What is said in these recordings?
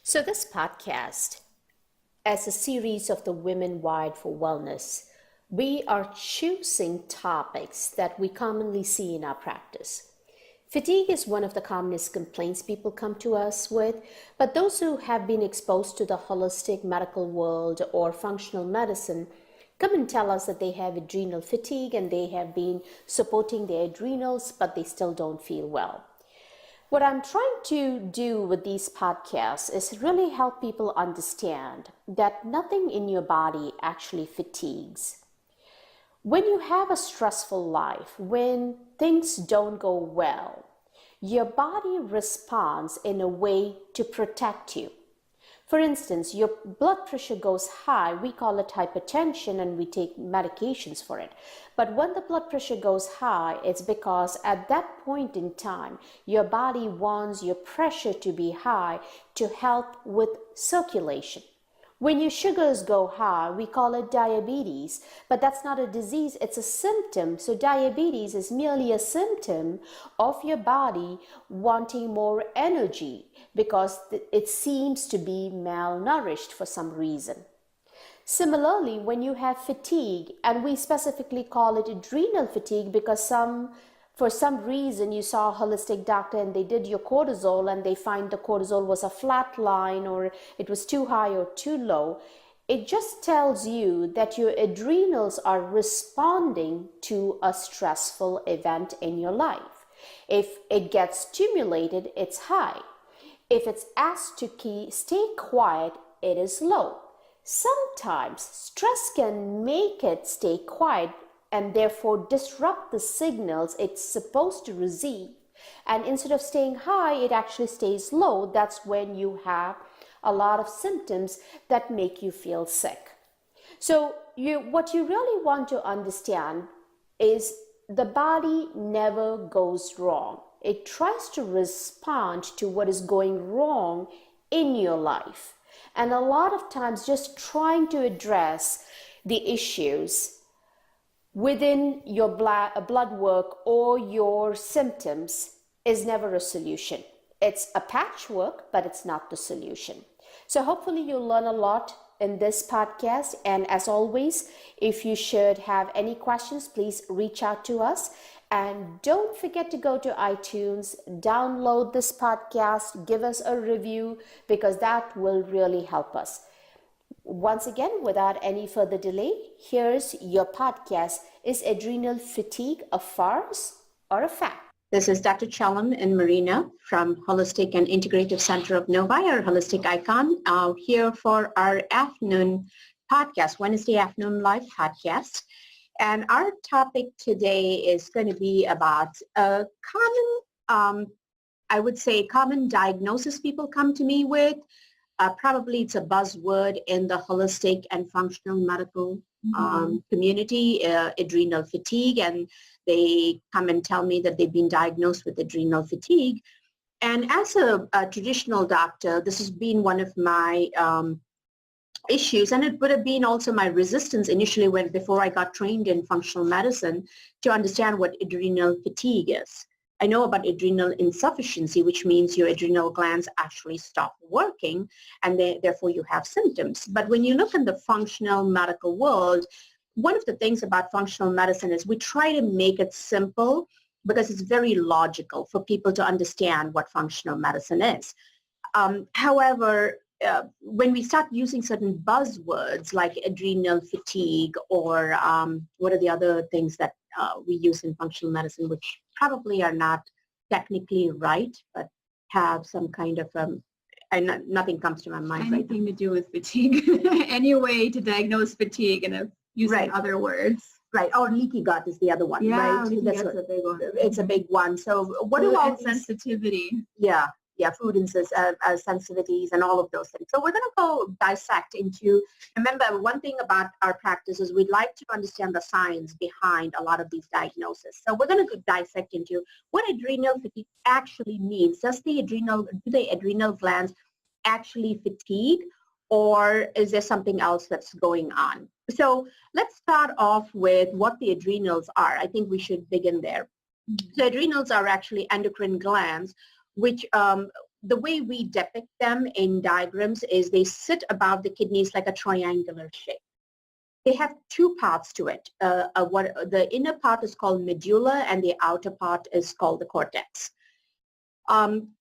So, this podcast, as a series of the Women Wired for Wellness, we are choosing topics that we commonly see in our practice. Fatigue is one of the commonest complaints people come to us with, but those who have been exposed to the holistic medical world or functional medicine come and tell us that they have adrenal fatigue and they have been supporting their adrenals, but they still don't feel well. What I'm trying to do with these podcasts is really help people understand that nothing in your body actually fatigues. When you have a stressful life, when things don't go well, your body responds in a way to protect you. For instance, your blood pressure goes high, we call it hypertension and we take medications for it. But when the blood pressure goes high, it's because at that point in time, your body wants your pressure to be high to help with circulation. When your sugars go high, we call it diabetes, but that's not a disease, it's a symptom. So diabetes is merely a symptom of your body wanting more energy because it seems to be malnourished for some reason. Similarly, when you have fatigue, and we specifically call it adrenal fatigue because for some reason you saw a holistic doctor and they did your cortisol and they find the cortisol was a flat line or it was too high or too low, it just tells you that your adrenals are responding to a stressful event in your life. If it gets stimulated, it's high. If it's asked to stay quiet, it is low. Sometimes stress can make it stay quiet and therefore disrupt the signals it's supposed to receive. And instead of staying high, it actually stays low. That's when you have a lot of symptoms that make you feel sick. So what you really want to understand is the body never goes wrong. It tries to respond to what is going wrong in your life. And a lot of times just trying to address the issues within your blood work or your symptoms is never a solution. It's a patchwork, but it's not the solution. So hopefully you'll learn a lot in this podcast. And as always, if you should have any questions, please reach out to us. And don't forget to go to iTunes, download this podcast, give us a review, because that will really help us. Once again, without any further delay, here's your podcast. Is adrenal fatigue a farce or a fact? This is Dr. Chellam and Marina from Holistic and Integrative Center of Novi, our holistic icon, here for our afternoon podcast, Wednesday afternoon live podcast. And our topic today is going to be about a common, I would say, common diagnosis people come to me with. Probably it's a buzzword in the holistic and functional medical community, adrenal fatigue, and they come and tell me that they've been diagnosed with adrenal fatigue. And as a traditional doctor, this has been one of my issues, and it would have been also my resistance initially before I got trained in functional medicine to understand what adrenal fatigue is. I know about adrenal insufficiency, which means your adrenal glands actually stop working and therefore you have symptoms. But when you look in the functional medical world, one of the things about functional medicine is we try to make it simple because it's very logical for people to understand what functional medicine is. However, when we start using certain buzzwords like adrenal fatigue or what are the other things that we use in functional medicine, which probably are not technically right, but have some kind of, nothing comes to my mind. Anything to do with fatigue. Any way to diagnose fatigue and using other words. Right, or leaky gut is the other one, yeah, right? That's a big one. It's a big one. So what do all sensitivity? Yeah, food sensitivities and all of those things. So we're going to go dissect into, remember, one thing about our practice is we'd like to understand the science behind a lot of these diagnoses. So we're going to dissect into what adrenal fatigue actually means. Do the adrenal glands actually fatigue, or is there something else that's going on? So let's start off with what the adrenals are. I think we should begin there. So adrenals are actually endocrine glands which the way we depict them in diagrams is they sit above the kidneys like a triangular shape. They have two parts to it. The inner part is called medulla and the outer part is called the cortex.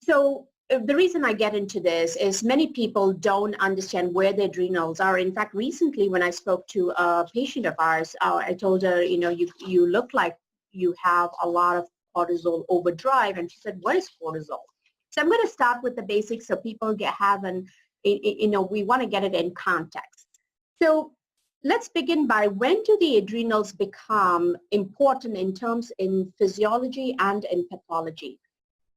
So the reason I get into this is many people don't understand where the adrenals are. In fact, recently when I spoke to a patient of ours, I told her, you look like you have a lot of cortisol overdrive. And she said, what is cortisol? So I'm going to start with the basics so people we want to get it in context. So let's begin by when do the adrenals become important in physiology and in pathology?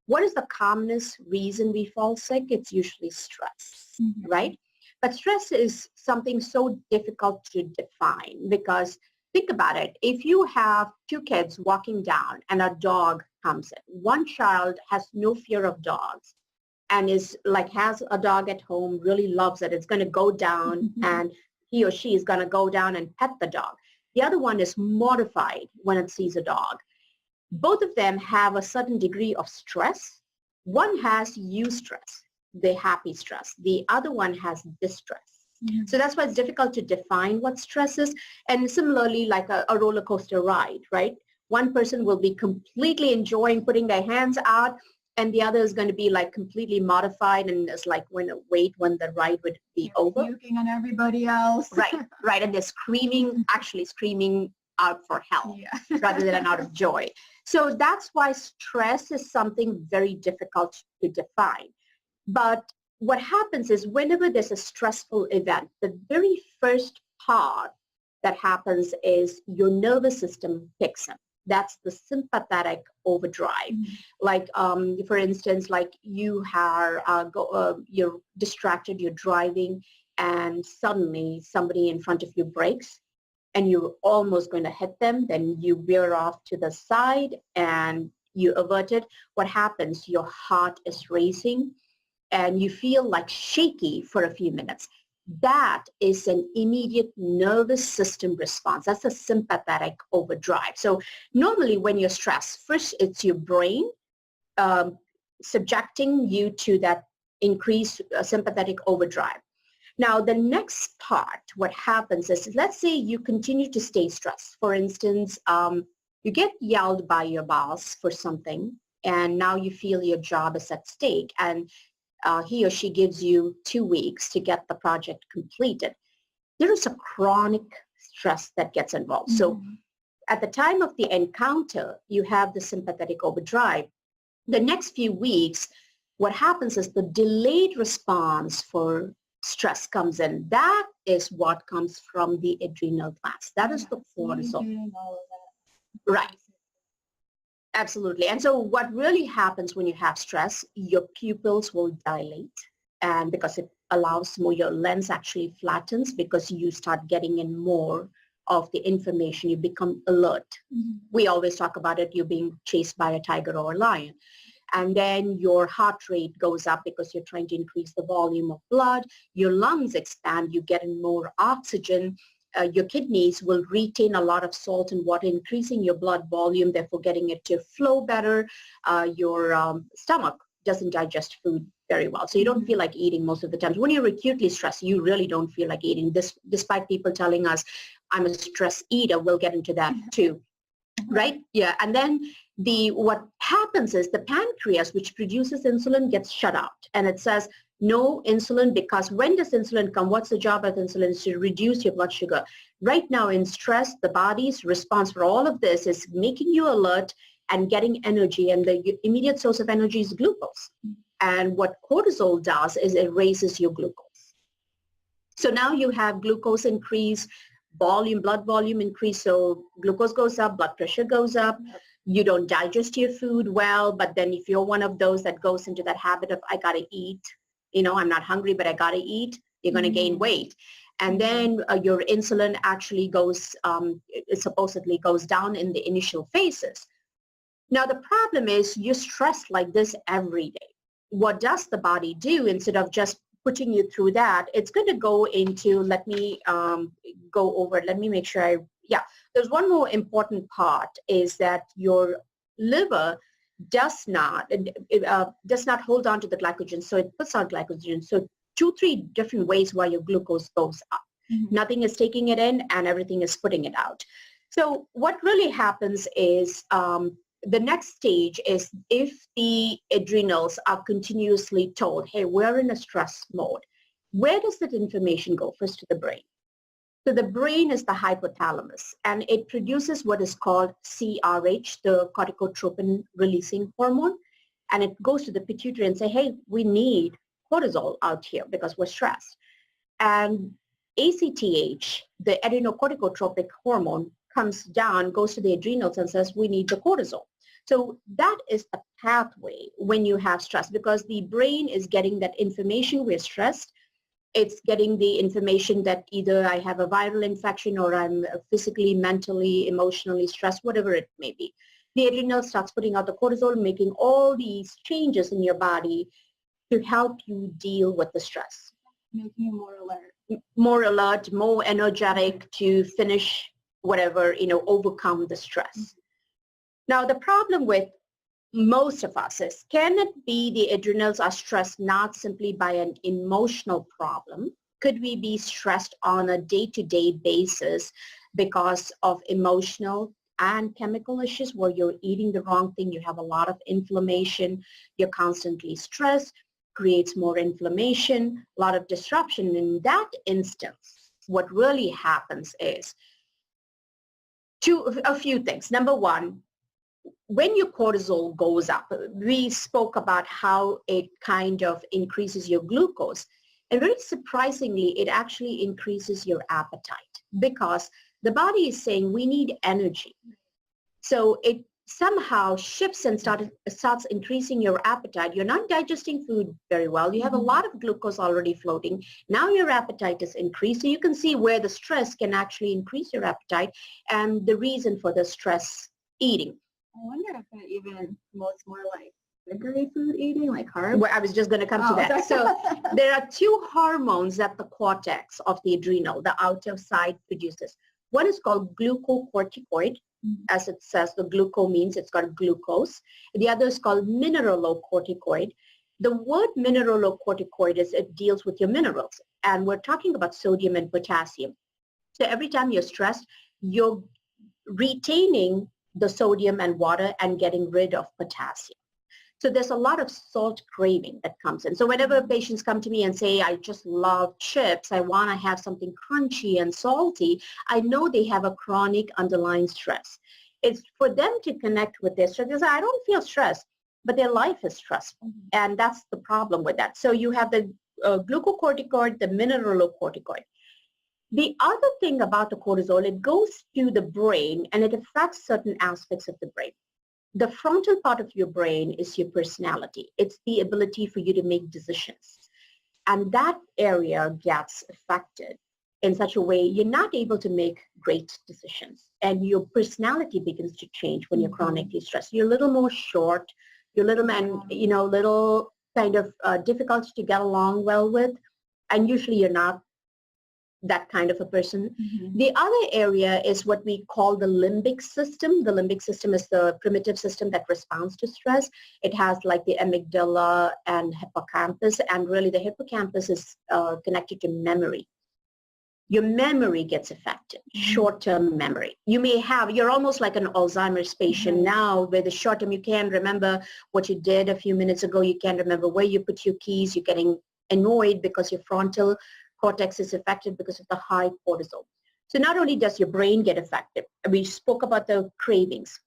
What is the commonest reason we fall sick? It's usually stress, right? But stress is something so difficult to define because think about it. If you have two kids walking down and a dog comes in, one child has no fear of dogs and has a dog at home, really loves it. It's going to go down and he or she is going to go down and pet the dog. The other one is mortified when it sees a dog. Both of them have a certain degree of stress. One has eustress, the happy stress. The other one has distress. So that's why it's difficult to define what stress is. And similarly, like a roller coaster ride, right? One person will be completely enjoying putting their hands out, and the other is going to be like completely modified and is like when the ride would be over. Puking on everybody else. Right. And they're actually screaming out for help rather than out of joy. So that's why stress is something very difficult to define. But what happens is whenever there's a stressful event, the very first part that happens is your nervous system kicks in. That's the sympathetic overdrive. Like, for instance, like you're distracted, you're driving, and suddenly somebody in front of you brakes, and you're almost going to hit them. Then you veer off to the side and you avert it. What happens? Your heart is racing, and you feel like shaky for a few minutes. That is an immediate nervous system response. That's a sympathetic overdrive. So normally when you're stressed, first it's your brain subjecting you to that increased sympathetic overdrive. Now the next part, what happens is, let's say you continue to stay stressed. For instance, you get yelled by your boss for something, and now you feel your job is at stake, and he or she gives you 2 weeks to get the project completed. There is a chronic stress that gets involved. So at the time of the encounter, you have the sympathetic overdrive. The next few weeks, what happens is the delayed response for stress comes in. That is what comes from the adrenal glands. That is the cortisol. Right. Absolutely. And so what really happens when you have stress, your pupils will dilate, and because it allows more, your lens actually flattens because you start getting in more of the information. You become alert. We always talk about it. You're being chased by a tiger or a lion. And then your heart rate goes up because you're trying to increase the volume of blood. Your lungs expand. You get in more oxygen. Your kidneys will retain a lot of salt and water, increasing your blood volume, therefore getting it to flow better. Your stomach doesn't digest food very well, so you don't feel like eating most of the times. When you're acutely stressed, you really don't feel like eating, despite people telling us, I'm a stress eater. We'll get into that too, right? Yeah, and then what happens is the pancreas, which produces insulin, gets shut out, and it says, no insulin, because when does insulin come? What's the job of insulin? Is to reduce your blood sugar. Right now in stress, the body's response for all of this is making you alert and getting energy, and the immediate source of energy is glucose. And what cortisol does is it raises your glucose. So now you have glucose increase, blood volume increase, so glucose goes up, blood pressure goes up. You don't digest your food well, but then if you're one of those that goes into that habit of, I gotta eat, I'm not hungry, but I gotta eat, you're gonna gain weight. And then your insulin actually it supposedly goes down in the initial phases. Now the problem is you're stressed like this every day. What does the body do? Instead of just putting you through that, it's going to go into, let me make sure there's one more important part, is that your liver does not hold on to the glycogen, so it puts out glycogen. So 2-3 different ways why your glucose goes up. Nothing is taking it in and everything is putting it out. So what really happens is the next stage is if the adrenals are continuously told, hey, we're in a stress mode, where does that information go? First to the brain. So the brain is the hypothalamus, and it produces what is called CRH, the corticotropin releasing hormone, and it goes to the pituitary and say, hey, we need cortisol out here because we're stressed. And ACTH, the adrenocorticotropic hormone, comes down, goes to the adrenals and says, we need the cortisol. So that is a pathway when you have stress, because the brain is getting that information, we're stressed. It's getting the information that either I have a viral infection or I'm physically, mentally, emotionally stressed, whatever it may be. The adrenal starts putting out the cortisol, making all these changes in your body to help you deal with the stress. Making you more alert. More alert, more energetic to finish whatever, overcome the stress. Now, the problem with most of us is, can it be the adrenals are stressed not simply by an emotional problem? Could we be stressed on a day-to-day basis because of emotional and chemical issues where you're eating the wrong thing, you have a lot of inflammation, you're constantly stressed, creates more inflammation, a lot of disruption. In that instance, what really happens is a few things. Number one, when your cortisol goes up, we spoke about how it kind of increases your glucose. And very surprisingly, it actually increases your appetite because the body is saying we need energy. So it somehow shifts and starts increasing your appetite. You're not digesting food very well. You have a lot of glucose already floating. Now your appetite is increased. So you can see where the stress can actually increase your appetite and the reason for the stress eating. I wonder if it even promotes more like sugary food eating, like carbs. Well, I was just going to come to that. So there are two hormones that the cortex of the adrenal, the outer side, produces. One is called glucocorticoid. As it says, the gluco means it's got glucose. The other is called mineralocorticoid. The word mineralocorticoid is it deals with your minerals. And we're talking about sodium and potassium. So every time you're stressed, you're retaining the sodium and water and getting rid of potassium. So there's a lot of salt craving that comes in. So whenever patients come to me and say, I just love chips, I want to have something crunchy and salty, I know they have a chronic underlying stress. It's for them to connect with their stress. They say, I don't feel stressed, but their life is stressful. And that's the problem with that. So you have the glucocorticoid, the mineralocorticoid. The other thing about the cortisol, it goes to the brain and it affects certain aspects of the brain. The frontal part of your brain is your personality. It's the ability for you to make decisions. And that area gets affected in such a way you're not able to make great decisions. And your personality begins to change when you're chronically stressed. You're a little more short. You're a little little kind of difficult to get along well with. And usually you're not that kind of a person. The other area is what we call the limbic system. The limbic system is the primitive system that responds to stress. It has like the amygdala and hippocampus, and really the hippocampus is connected to memory. Your memory gets affected, short-term memory. You're almost like an Alzheimer's patient now, where the short-term, you can't remember what you did a few minutes ago, you can't remember where you put your keys, you're getting annoyed because your frontal cortex is affected because of the high cortisol. So not only does your brain get affected, we spoke about the cravings.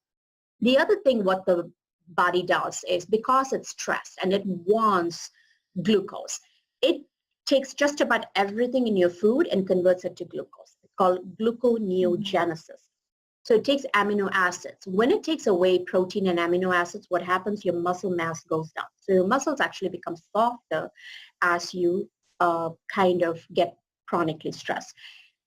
The other thing what the body does is because it's stressed and it wants glucose, it takes just about everything in your food and converts it to glucose. It's called gluconeogenesis. So it takes amino acids. When it takes away protein and amino acids, what happens? Your muscle mass goes down. So your muscles actually become softer as you kind of get chronically stressed.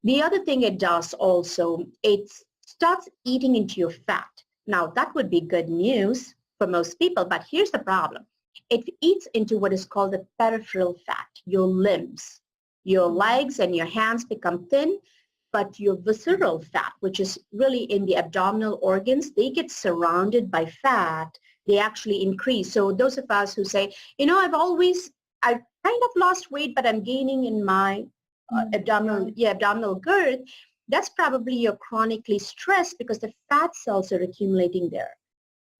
The other thing it does also, it starts eating into your fat. Now that would be good news for most people, but here's the problem. It eats into what is called the peripheral fat, your limbs. Your legs and your hands become thin, but your visceral fat, which is really in the abdominal organs, they get surrounded by fat they actually increase. So those of us who say, I've kind of lost weight, but I'm gaining in my abdominal girth, that's probably you're chronically stressed because the fat cells are accumulating there.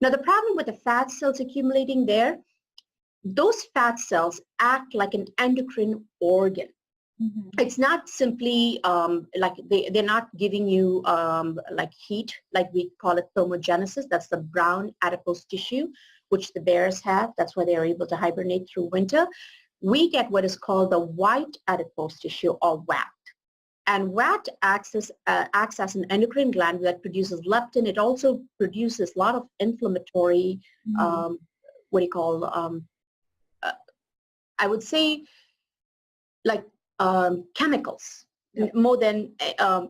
Now, the problem with the fat cells accumulating there, those fat cells act like an endocrine organ. It's not simply like they're not giving you like heat, like we call it thermogenesis. That's the brown adipose tissue, which the bears have. That's why they're able to hibernate through winter. We get what is called the white adipose tissue, or WAT. And WAT acts as an endocrine gland that produces leptin. It also produces a lot of inflammatory, I would say, like chemicals, more than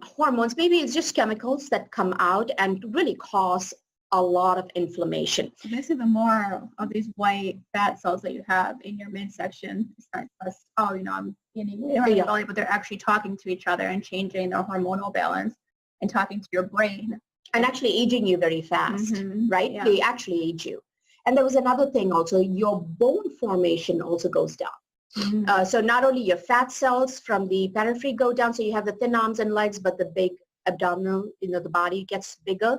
hormones. Maybe it's just chemicals that come out and really cause a lot of inflammation. So basically, the more of these white fat cells that you have in your midsection, it's not just, I'm gaining weight on your belly, but they're actually talking to each other and changing their hormonal balance and talking to your brain. And actually aging you very fast, right? Yeah. They actually age you. And there was another thing also, your bone formation also goes down. So not only your fat cells from the periphery go down, so you have the thin arms and legs, but the big abdominal, the body gets bigger.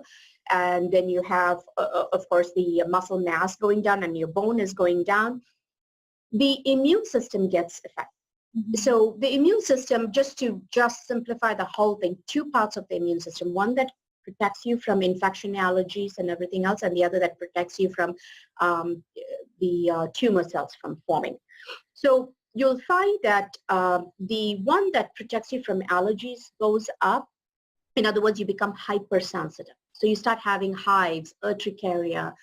And then you have, of course, the muscle mass going down and your bone is going down. The immune system gets affected. So the immune system, just to simplify the whole thing, two parts of the immune system, one that protects you from infection, allergies, and everything else, and the other that protects you from the tumor cells from forming. So you'll find that the one that protects you from allergies goes up. In other words, you become hypersensitive. So you start having hives, urticaria,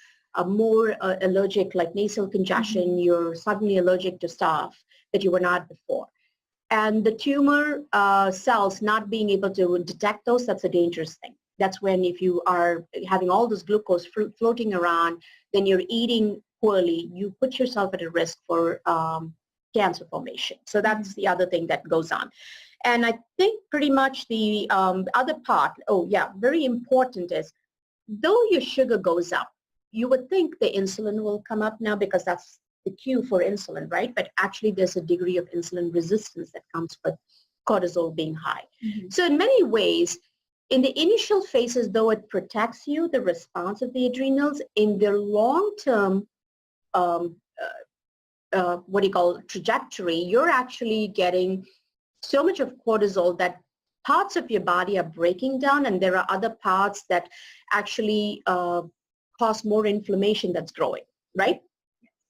more allergic, like nasal congestion. You're suddenly allergic to stuff that you were not before. And the tumor cells not being able to detect those, that's a dangerous thing. That's when if you are having all this glucose floating around, then you're eating poorly, you put yourself at a risk for cancer formation. So that's the other thing that goes on. And I think pretty much the other part, very important is, though your sugar goes up, you would think the insulin will come up now because that's the cue for insulin, right? But actually there's a degree of insulin resistance that comes with cortisol being high. So in many ways, in the initial phases, though it protects you, the response of the adrenals, in their long-term trajectory, you're actually getting so much of cortisol that parts of your body are breaking down, and there are other parts that actually cause more inflammation that's growing, right?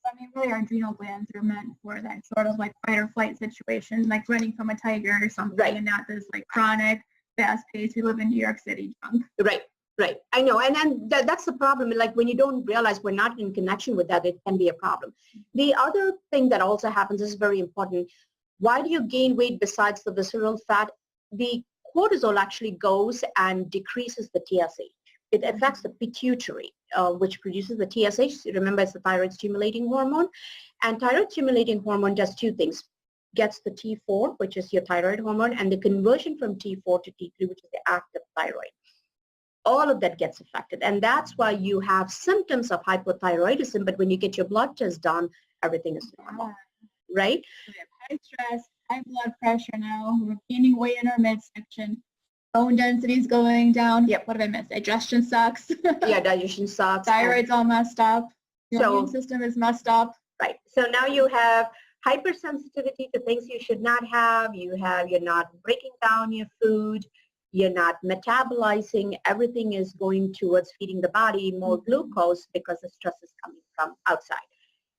I mean, really, our adrenal glands are meant for that sort of like fight or flight situation, like running from a tiger or something, right? And not this like chronic, fast-paced, we live in New York City junk. Right. Right. I know. And that's the problem. Like when you don't realize we're not in connection with that, it can be a problem. The other thing that also happens is very important. Why do you gain weight besides the visceral fat? The cortisol actually goes and decreases the TSH. It affects the pituitary, which produces the TSH. Remember, it's the thyroid stimulating hormone. And thyroid stimulating hormone does two things. Gets the T4, which is your thyroid hormone, and the conversion from T4 to T3, which is the active thyroid. All of that gets affected. And that's why you have symptoms of hypothyroidism, but when you get your blood test done, everything is normal, right? We have high stress, high blood pressure now. We're gaining weight in our midsection. Bone density is going down. Yep. What have I missed? Digestion sucks. Yeah, digestion sucks. Thyroid's all messed up. Your immune system is messed up. Right. So now you have hypersensitivity to things you should not have. You're not breaking down your food. You're not metabolizing. Everything is going towards feeding the body more glucose because the stress is coming from outside.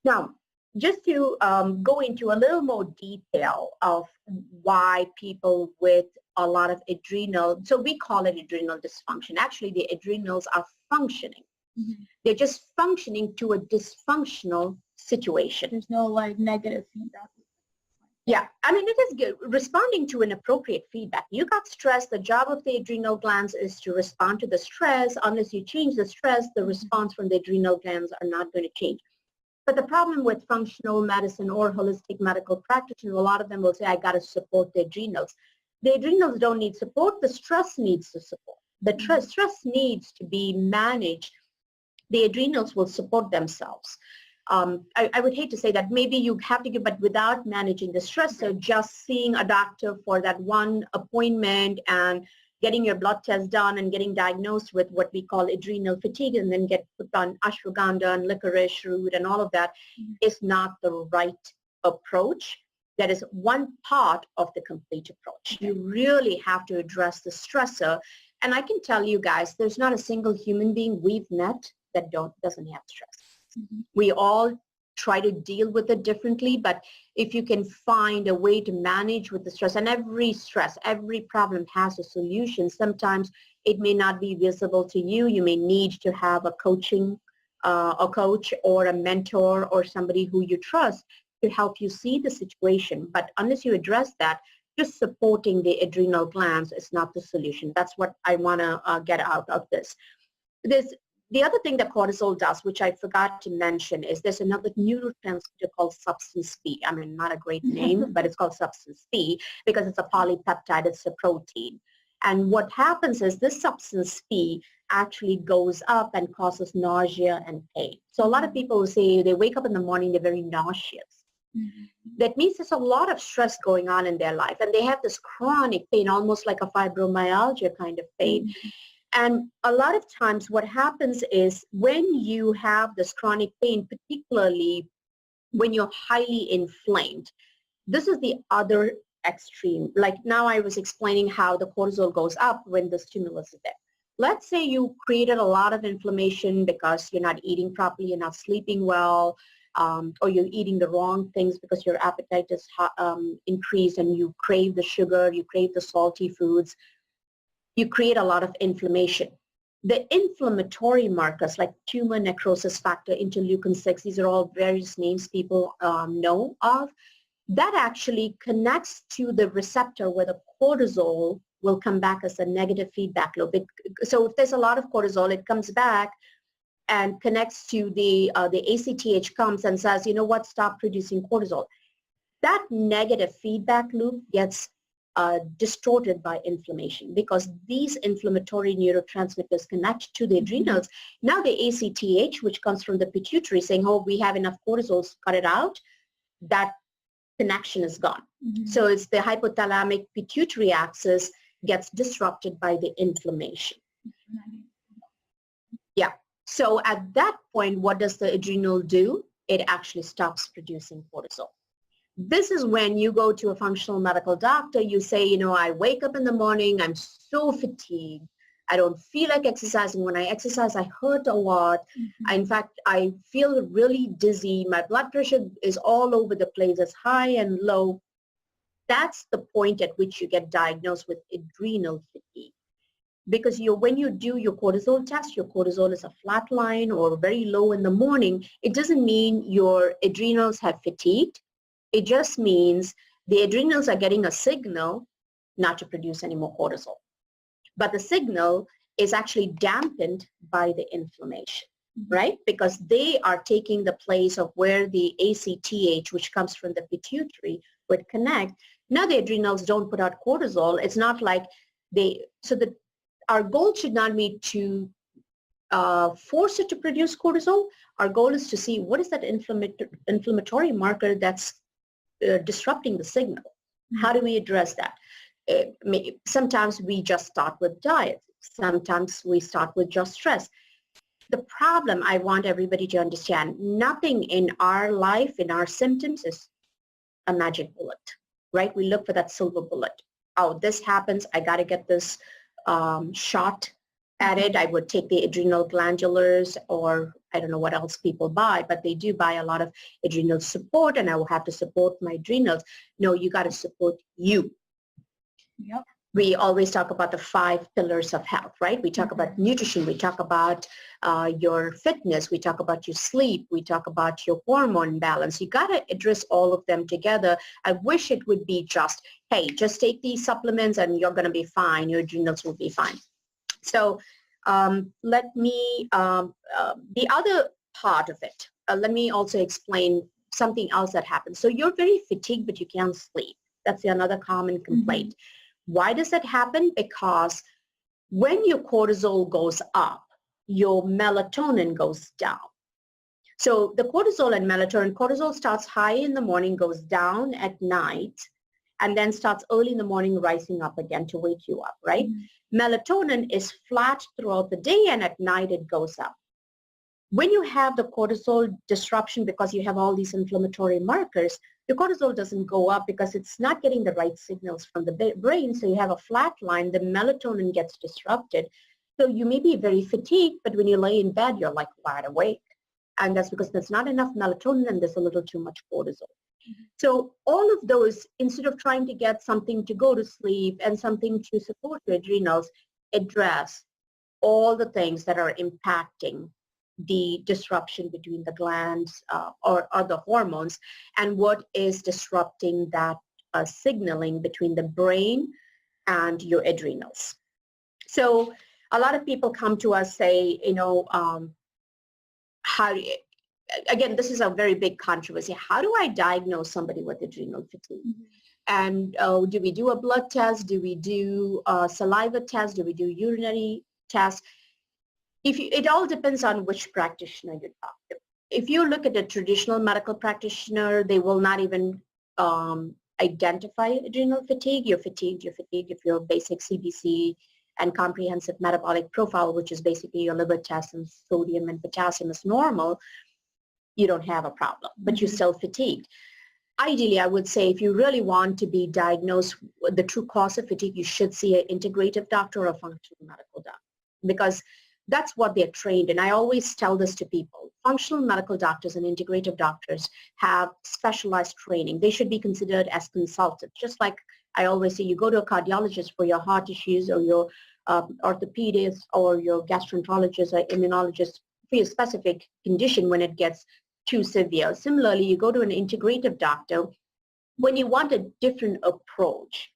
Now, just to go into a little more detail of why people with a lot of adrenal, so we call it adrenal dysfunction. Actually, the adrenals are functioning. They're just functioning to a dysfunctional situation. There's no like negative feedback. Yeah, I mean, it is good. Responding to an appropriate feedback. You got stress. The job of the adrenal glands is to respond to the stress. Unless you change the stress, the response from the adrenal glands are not going to change. But the problem with functional medicine or holistic medical practitioners, a lot of them will say, I got to support the adrenals. The adrenals don't need support. The stress needs the support. The stress needs to be managed the adrenals will support themselves. I would hate to say that maybe you have to give, but without managing the stress. So just seeing a doctor for that one appointment and getting your blood test done and getting diagnosed with what we call adrenal fatigue and then get put on ashwagandha and licorice root and all of that is not the right approach. That is one part of the complete approach. You really have to address the stressor. And I can tell you guys, there's not a single human being we've met that doesn't have stress. We all try to deal with it differently, but if you can find a way to manage with the stress, and every problem has a solution. Sometimes it may not be visible to you. You may need to have a coach or a mentor or somebody who you trust to help you see the situation. But unless you address that, just supporting the adrenal glands is not the solution. That's what I want to get out of this. The other thing that cortisol does, which I forgot to mention, is there's another neurotransmitter called substance P. I mean, not a great name, but it's called substance P because it's a polypeptide, it's a protein. And what happens is this substance P actually goes up and causes nausea and pain. So a lot of people will say they wake up in the morning, they're very nauseous. That means there's a lot of stress going on in their life, and they have this chronic pain, almost like a fibromyalgia kind of pain. And a lot of times what happens is when you have this chronic pain, particularly when you're highly inflamed, this is the other extreme. Like now I was explaining how the cortisol goes up when the stimulus is there. Let's say you created a lot of inflammation because you're not eating properly, you're not sleeping well, or you're eating the wrong things because your appetite is increased and you crave the sugar, you crave the salty foods. You create a lot of inflammation. The inflammatory markers like tumor necrosis factor, interleukin-6, these are all various names people know of, that actually connects to the receptor where the cortisol will come back as a negative feedback loop. So if there's a lot of cortisol, it comes back and connects to the ACTH comes and says, you know what, stop producing cortisol. That negative feedback loop gets distorted by inflammation because these inflammatory neurotransmitters connect to the adrenals. Now the ACTH, which comes from the pituitary, saying, oh, we have enough cortisol, cut it out, that connection is gone. So it's the hypothalamic pituitary axis gets disrupted by the inflammation. Yeah. So at that point, what does the adrenal do? It actually stops producing cortisol. This is when you go to a functional medical doctor, you say, you know, I wake up in the morning, I'm so fatigued. I don't feel like exercising. When I exercise, I hurt a lot. In fact, I feel really dizzy. My blood pressure is all over the place. It's high and low. That's the point at which you get diagnosed with adrenal fatigue. Because when you do your cortisol test, your cortisol is a flat line or very low in the morning. It doesn't mean your adrenals have fatigued. It just means the adrenals are getting a signal not to produce any more cortisol. But the signal is actually dampened by the inflammation, right? Because they are taking the place of where the ACTH, which comes from the pituitary, would connect. Now the adrenals don't put out cortisol. It's not like our goal should not be to force it to produce cortisol. Our goal is to see what is that inflammatory marker that's disrupting the signal. How do we address that? Sometimes we just start with diet. Sometimes we start with just stress. The problem I want everybody to understand, nothing in our life, in our symptoms is a magic bullet, right? We look for that silver bullet. Oh, this happens, I got to get this shot at it. I would take the adrenal glandulars, or I don't know what else people buy, but they do buy a lot of adrenal support, and I will have to support my adrenals. No, you got to support you. Yep. We always talk about the 5 pillars of health, right? We talk about nutrition, we talk about your fitness, we talk about your sleep, we talk about your hormone balance. You got to address all of them together. I wish it would be just, hey, just take these supplements and you're going to be fine. Your adrenals will be fine. So the other part of it, let me also explain something else that happens. So you're very fatigued, but you can't sleep. That's another common complaint. Why does that happen? Because when your cortisol goes up, your melatonin goes down. So the cortisol and melatonin, cortisol starts high in the morning, goes down at night, and then starts early in the morning rising up again to wake you up, right? Mm-hmm. Melatonin is flat throughout the day, and at night it goes up. When you have the cortisol disruption because you have all these inflammatory markers, the cortisol doesn't go up because it's not getting the right signals from the brain, so you have a flat line, the melatonin gets disrupted. So you may be very fatigued, but when you lay in bed, you're like wide awake. And that's because there's not enough melatonin and there's a little too much cortisol. Mm-hmm. So all of those, instead of trying to get something to go to sleep and something to support your adrenals, address all the things that are impacting the disruption between the glands or the hormones, and what is disrupting that signaling between the brain and your adrenals. So a lot of people come to us say, again, this is a very big controversy. How do I diagnose somebody with adrenal fatigue? Mm-hmm. And do we do a blood test? Do we do a saliva test? Do we do urinary test? It all depends on which practitioner you talk to. If you look at a traditional medical practitioner, they will not even identify adrenal fatigue. You're fatigued. If your basic CBC and comprehensive metabolic profile, which is basically your liver test and sodium and potassium is normal, you don't have a problem, but you're still fatigued. Ideally, I would say if you really want to be diagnosed with the true cause of fatigue, you should see an integrative doctor or a functional medical doctor, because that's what they're trained in. I always tell this to people. Functional medical doctors and integrative doctors have specialized training. They should be considered as consultants. Just like I always say, you go to a cardiologist for your heart issues, or your orthopedist, or your gastroenterologist or immunologist for your specific condition when it gets too severe. Similarly, you go to an integrative doctor when you want a different approach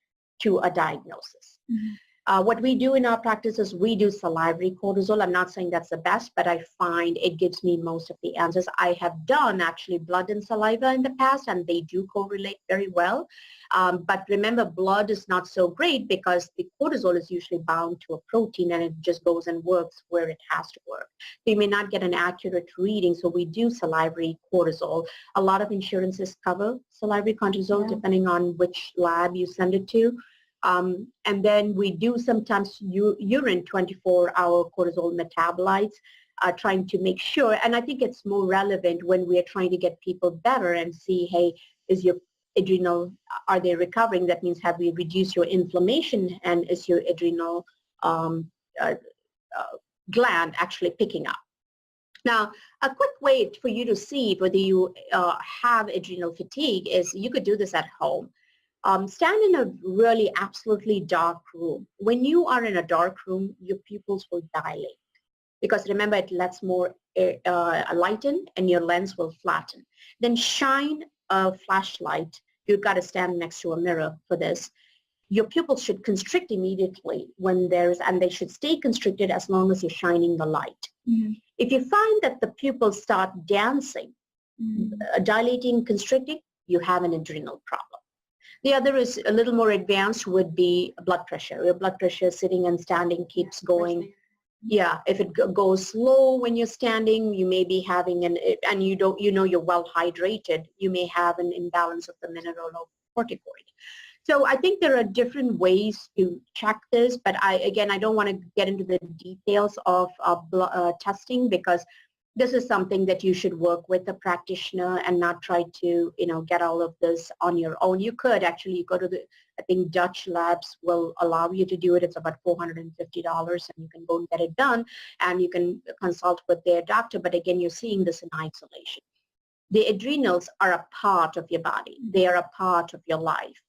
to a diagnosis. Mm-hmm. What we do in our practice is we do salivary cortisol. I'm not saying that's the best, but I find it gives me most of the answers. I have done actually blood and saliva in the past, and they do correlate very well. But remember, blood is not so great because the cortisol is usually bound to a protein, and it just goes and works where it has to work. So you may not get an accurate reading, so we do salivary cortisol. A lot of insurances cover salivary cortisol, depending on which lab you send it to. And then we do sometimes urine 24-hour cortisol metabolites, trying to make sure, and I think it's more relevant when we are trying to get people better and see, hey, is your adrenal, are they recovering? That means have we reduced your inflammation, and is your adrenal gland actually picking up? Now, a quick way for you to see whether you have adrenal fatigue is you could do this at home. Stand in a really absolutely dark room. When you are in a dark room, your pupils will dilate because remember, it lets more light in and your lens will flatten. Then shine a flashlight. You've got to stand next to a mirror for this. Your pupils should constrict immediately when and they should stay constricted as long as you're shining the light. Mm-hmm. If you find that the pupils start dancing, dilating, constricting, you have an adrenal problem. The other is a little more advanced would be blood pressure. Your blood pressure sitting and standing keeps going. Yeah, if it goes slow when you're standing, you may be having and you're well hydrated, you may have an imbalance of the mineralocorticoid. So I think there are different ways to check this, but I don't want to get into the details of testing because this is something that you should work with a practitioner and not try to, get all of this on your own. You could actually go to I think Dutch labs will allow you to do it. It's about $450 and you can go and get it done and you can consult with their doctor. But again, you're seeing this in isolation. The adrenals are a part of your body. They are a part of your life.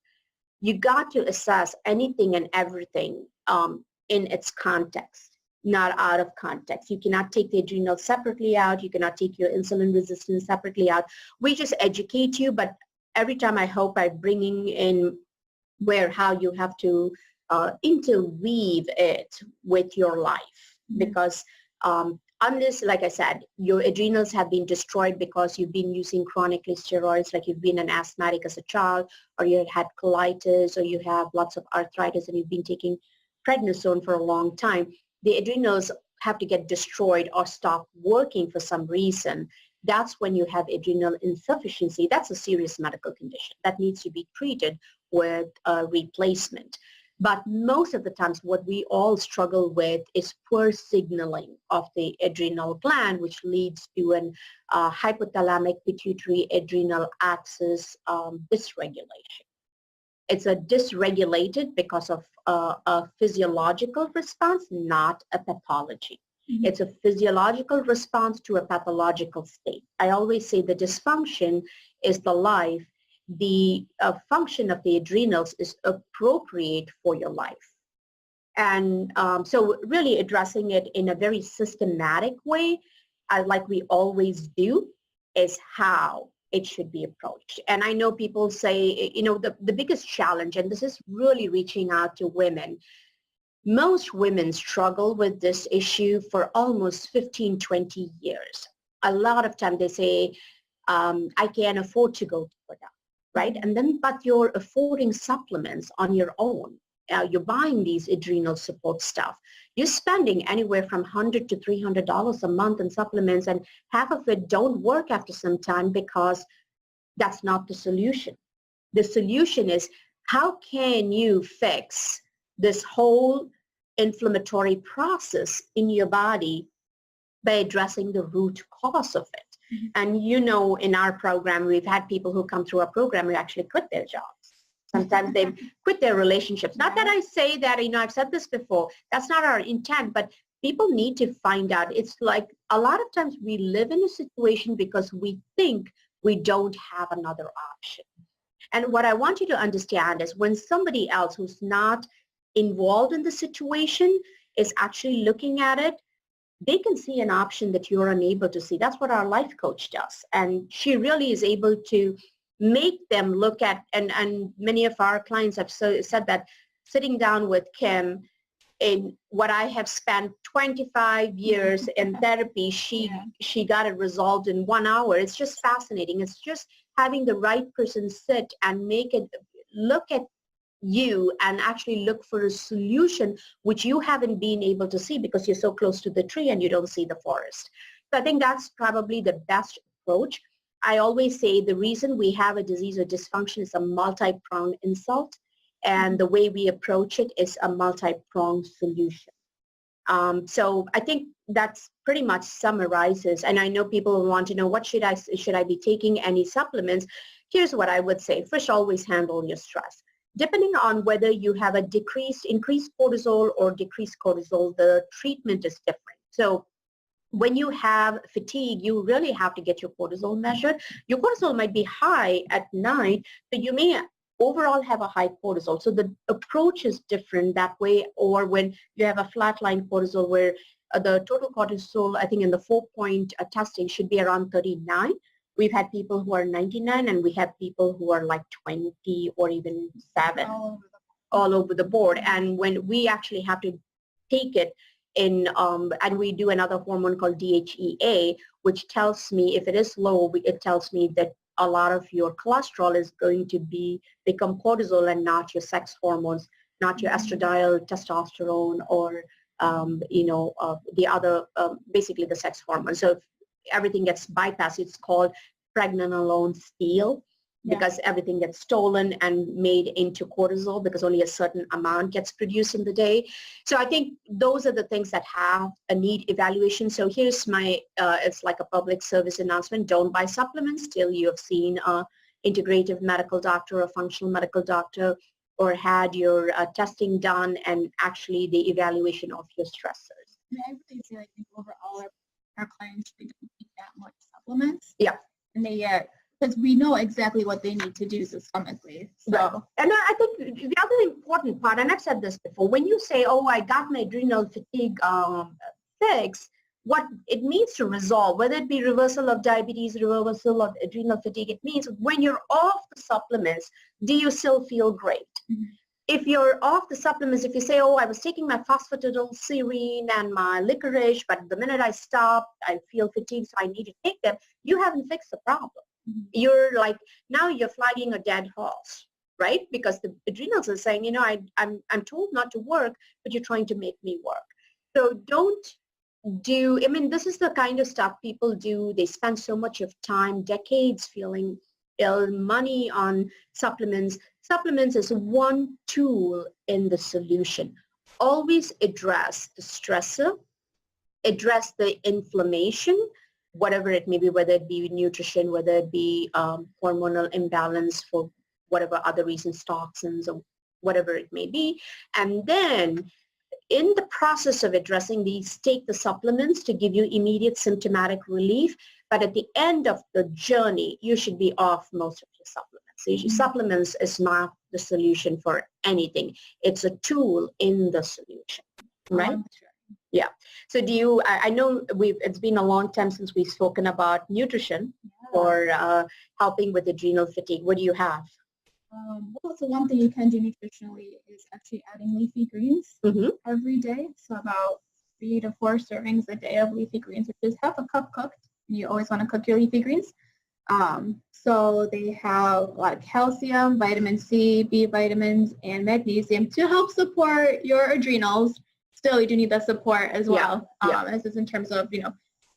You got to assess anything and everything in its context, not out of context. You cannot take the adrenals separately out. You cannot take your insulin resistance separately out. We just educate you, but every time I hope by bringing in how you have to interweave it with your life, because unless, like I said, your adrenals have been destroyed because you've been using chronically steroids, like you've been an asthmatic as a child, or you had colitis, or you have lots of arthritis and you've been taking prednisone for a long time, the adrenals have to get destroyed or stop working for some reason, that's when you have adrenal insufficiency. That's a serious medical condition that needs to be treated with a replacement. But most of the times what we all struggle with is poor signaling of the adrenal gland, which leads to an hypothalamic pituitary adrenal axis dysregulation. It's a dysregulated because of a physiological response, not a pathology. Mm-hmm. It's a physiological response to a pathological state. I always say the dysfunction is the life. The function of the adrenals is appropriate for your life. And so really addressing it in a very systematic way, like we always do, is how it should be approached. And I know people say, you know, the biggest challenge, and this is really reaching out to women, most women struggle with this issue for almost 15, 20 years. A lot of time they say, I can't afford to go for that, right? And then, but you're affording supplements on your own. You're buying these adrenal support stuff. You're spending anywhere from $100 to $300 a month in supplements, and half of it don't work after some time because that's not the solution. The solution is, how can you fix this whole inflammatory process in your body by addressing the root cause of it? Mm-hmm. And you know, in our program, we've had people who come through our program who actually quit their jobs. Sometimes they quit their relationships. Not that I say that, you know, I've said this before. That's not our intent, but people need to find out. It's like a lot of times we live in a situation because we think we don't have another option. And what I want you to understand is when somebody else who's not involved in the situation is actually looking at it, they can see an option that you're unable to see. That's what our life coach does. And she really is able to make them look at, and many of our clients have said that sitting down with Kim, in what I have spent 25 years in therapy, she got it resolved in 1 hour. It's just fascinating. It's just having the right person sit and make it look at you and actually look for a solution which you haven't been able to see because you're so close to the tree and you don't see the forest. So I think that's probably the best approach. I always say the reason we have a disease or dysfunction is a multi-pronged insult, and the way we approach it is a multi-pronged solution. So I think that's pretty much summarizes, and I know people want to know, what should I be taking, any supplements? Here's what I would say. First, always handle your stress. Depending on whether you have a increased cortisol or decreased cortisol, the treatment is different. So when you have fatigue, you really have to get your cortisol measured. Your cortisol might be high at night, but you may overall have a high cortisol. So the approach is different that way. Or when you have a flatline cortisol where the total cortisol, I think in the 4-point testing should be around 39. We've had people who are 99 and we have people who are like 20 or even 7 all over the board. And when we actually have to take it in, and we do another hormone called DHEA, which tells me if it is low, it tells me that a lot of your cholesterol is going to become cortisol and not your sex hormones, not your estradiol, testosterone, or the other, basically the sex hormone. So if everything gets bypassed, it's called pregnenolone steal, because everything gets stolen and made into cortisol because only a certain amount gets produced in the day. So I think those are the things that have a need evaluation. So here's my, it's like a public service announcement. Don't buy supplements till you have seen an integrative medical doctor or functional medical doctor or had your testing done and actually the evaluation of your stressors. And I really say, I think overall our clients, they don't need that much supplements. Yeah. And they because we know exactly what they need to do systemically. So. Yeah. And I think the other important part, and I've said this before, when you say, oh, I got my adrenal fatigue fixed, what it means to resolve, whether it be reversal of diabetes, reversal of adrenal fatigue, it means when you're off the supplements, do you still feel great? Mm-hmm. If you're off the supplements, if you say, oh, I was taking my phosphatidylserine and my licorice, but the minute I stop, I feel fatigued, so I need to take them, you haven't fixed the problem. You're like, now you're flagging a dead horse, right? Because the adrenals are saying, I'm told not to work, but you're trying to make me work. So don't this is the kind of stuff people do. They spend so much of time, decades feeling ill, money on supplements. Supplements is one tool in the solution. Always address the stressor, address the inflammation, whatever it may be, whether it be nutrition, whether it be hormonal imbalance for whatever other reasons, toxins or whatever it may be. And then in the process of addressing these, take the supplements to give you immediate symptomatic relief. But at the end of the journey, you should be off most of your supplements. So supplements is not the solution for anything. It's a tool in the solution, right? Yeah. So I know it's been a long time since we've spoken about nutrition for helping with adrenal fatigue. What do you have? Well, so one thing you can do nutritionally is actually adding leafy greens every day. So about 3 to 4 servings a day of leafy greens, which is half a cup cooked. You always want to cook your leafy greens. So they have a lot of calcium, vitamin C, B vitamins, and magnesium to help support your adrenals. Still, you do need that support as well. This is in terms of,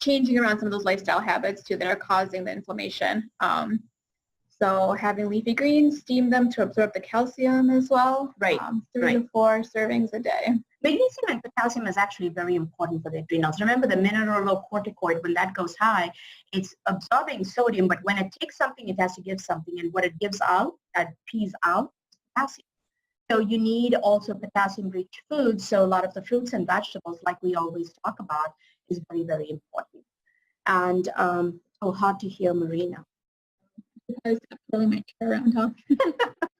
changing around some of those lifestyle habits too that are causing the inflammation. So having leafy greens, steam them to absorb the calcium as well. Right. 3 to 4 servings a day. Magnesium and potassium is actually very important for the adrenals. Remember the mineralocorticoid, when that goes high, it's absorbing sodium, but when it takes something, it has to give something. And what it gives out, that pees out, potassium. So you need also potassium-rich foods. So a lot of the fruits and vegetables, like we always talk about, is very, very important. And hard to hear, Marina. I was pulling my chair around, huh?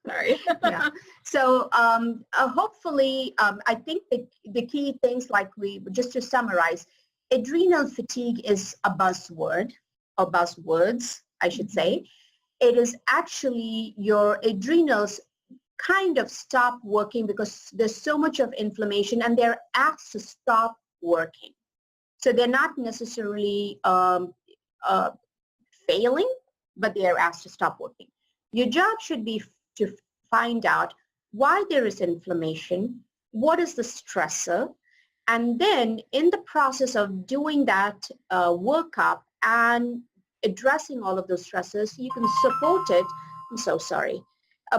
Sorry. Yeah. So hopefully, I think the key things, just to summarize, adrenal fatigue is a buzzword, or buzzwords, I should say. It is actually your adrenals kind of stop working because there's so much of inflammation and they're asked to stop working. So they're not necessarily failing, but they are asked to stop working. Your job should be to find out why there is inflammation, what is the stressor, and then in the process of doing that workup and addressing all of those stressors, you can support it,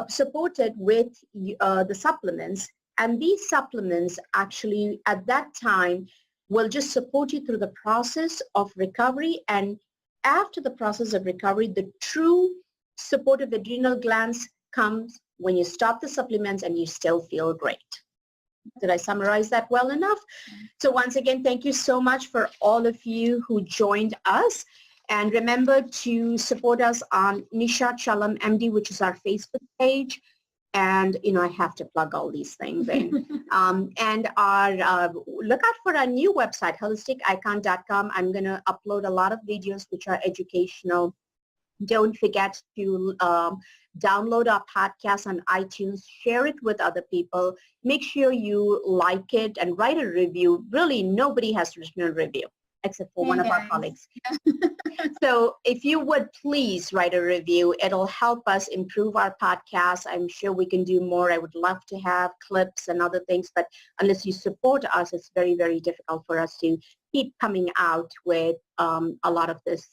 support it with the supplements. And these supplements actually at that time will just support you through the process of recovery. And after the process of recovery, the true support of adrenal glands comes when you stop the supplements and you still feel great. Did I summarize that well enough? So once again, thank you so much for all of you who joined us. And remember to support us on Nisha Chellam, MD, which is our Facebook page. And, I have to plug all these things in. And look out for our new website, holisticicon.com. I'm going to upload a lot of videos which are educational. Don't forget to download our podcast on iTunes, share it with other people. Make sure you like it and write a review. Really, nobody has written a review except for one of our colleagues. So if you would please write a review, it'll help us improve our podcast. I'm sure we can do more. I would love to have clips and other things, but unless you support us, it's very, very difficult for us to keep coming out with a lot of this,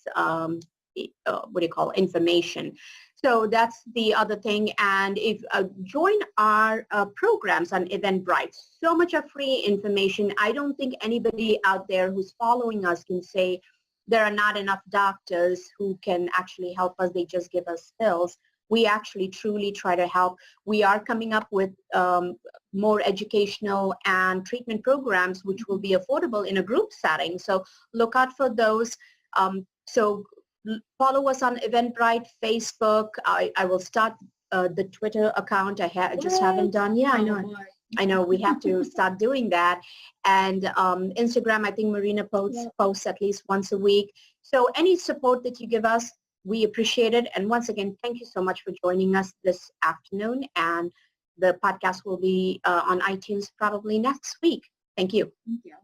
information. So that's the other thing. And if join our programs on Eventbrite. So much of free information. I don't think anybody out there who's following us can say there are not enough doctors who can actually help us. They just give us pills. We actually truly try to help. We are coming up with more educational and treatment programs which will be affordable in a group setting. So look out for those. So follow us on Eventbrite, Facebook. I will start the Twitter account. I just haven't done. Yeah, I know. I know we have to start doing that. And Instagram, I think Marina posts at least once a week. So any support that you give us, we appreciate it. And once again, thank you so much for joining us this afternoon. And the podcast will be on iTunes probably next week. Thank you. Thank you.